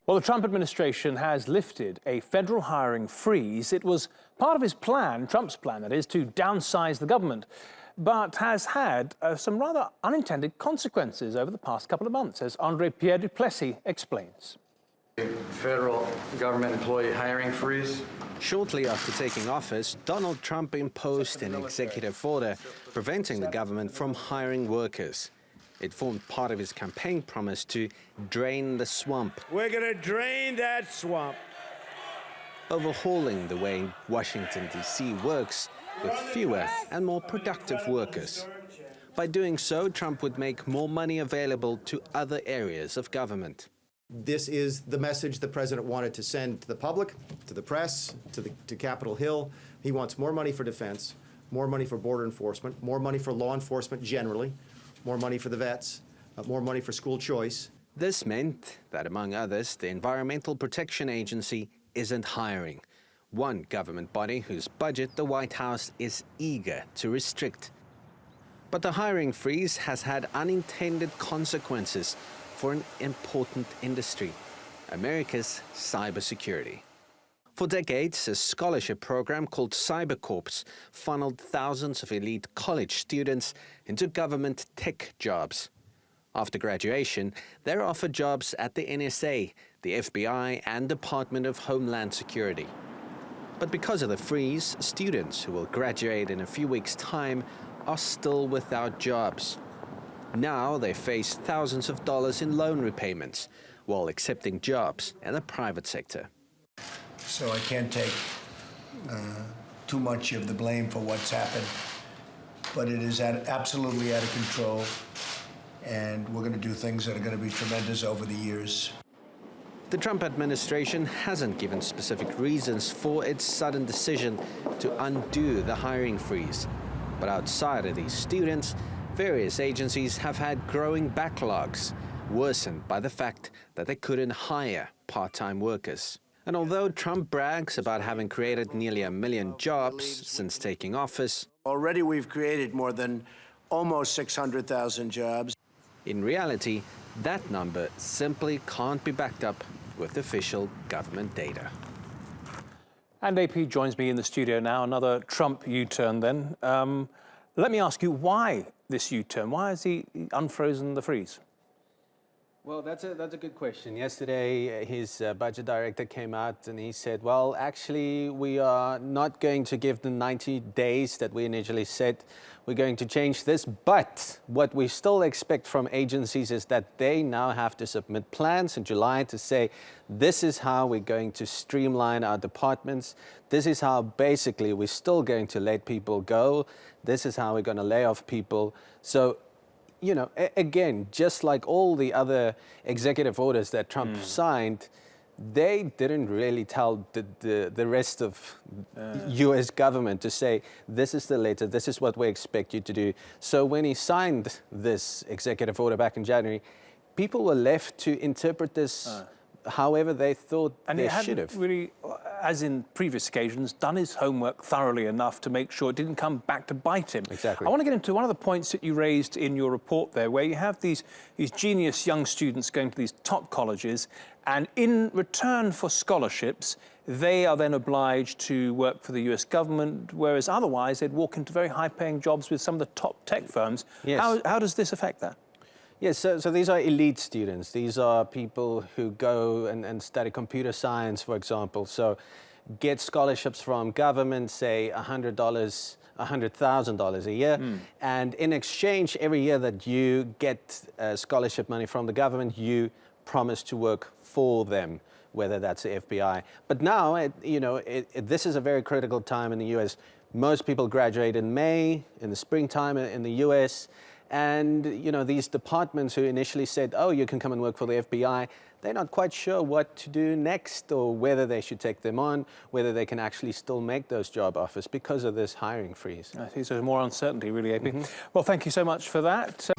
Well, the Trump administration has lifted a federal hiring freeze. It was part of his plan, Trump's plan, that is, to downsize the government, but has had some rather unintended consequences over the past couple of months, as Andre-Pierre du Plessis explains. Federal government employee hiring freeze. Shortly after taking office, Donald Trump imposed an executive order preventing the government from hiring workers. It formed part of his campaign promise to drain the swamp. We're going to drain that swamp. Overhauling the way Washington, D.C. works with fewer and more productive workers. By doing so, Trump would make more money available to other areas of government. This is the message the president wanted to send to the public, to the press, to Capitol Hill. He wants more money for defense, more money for border enforcement, more money for law enforcement generally, more money for the vets, more money for school choice. This meant that, among others, the Environmental Protection Agency isn't hiring, one government body whose budget the White House is eager to restrict. But the hiring freeze has had unintended consequences for an important industry, America's cybersecurity. For decades, a scholarship program called CyberCorps funneled thousands of elite college students into government tech jobs. After graduation, they're offered jobs at the NSA, the FBI, and Department of Homeland Security. But because of the freeze, students who will graduate in a few weeks' time are still without jobs. Now they face thousands of dollars in loan repayments while accepting jobs in the private sector. So I can't take too much of the blame for what's happened, but it is absolutely out of control, and we're going to do things that are going to be tremendous over the years. The Trump administration hasn't given specific reasons for its sudden decision to undo the hiring freeze. But outside of these students, various agencies have had growing backlogs, worsened by the fact that they couldn't hire part-time workers. And although Trump brags about having created nearly 1 million jobs since taking office, Already we've created more than almost 600,000 jobs. in reality, that number simply can't be backed up with official government data. And AP joins me in the studio now, another Trump U-turn then. Let me ask you, why this U-turn? Why has he unfrozen the freeze? Well, that's a good question. Yesterday, his budget director came out and he said, well, actually, we are not going to give the 90 days that we initially said. We're going to change this. But what we still expect from agencies is that they now have to submit plans in July to say, this is how we're going to streamline our departments. This is how basically we're still going to let people go. This is how we're going to lay off people. So, you know, again, just like all the other executive orders that Trump signed, they didn't really tell the rest of U.S. government to say, this is the letter, this is what we expect you to do. So when he signed this executive order back in January, people were left to interpret this however they thought they should have. Really, as in previous occasions, done his homework thoroughly enough to make sure it didn't come back to bite him. Exactly. I want to get into one of the points that you raised in your report there, where you have these genius young students going to these top colleges, and in return for scholarships, they are then obliged to work for the US government, whereas otherwise they'd walk into very high-paying jobs with some of the top tech firms. Yes. How does this affect that? Yes, so these are elite students. These are people who go and study computer science, for example. So get scholarships from government, say $100,000 a year. And in exchange, every year that you get scholarship money from the government, you promise to work for them, whether that's the FBI. But now, this is a very critical time in the US. Most people graduate in May, in the springtime in the US. And, these departments who initially said, oh, you can come and work for the FBI, they're not quite sure what to do next or whether they should take them on, whether they can actually still make those job offers because of this hiring freeze. I see, so more uncertainty, really, AP. Well, thank you so much for that.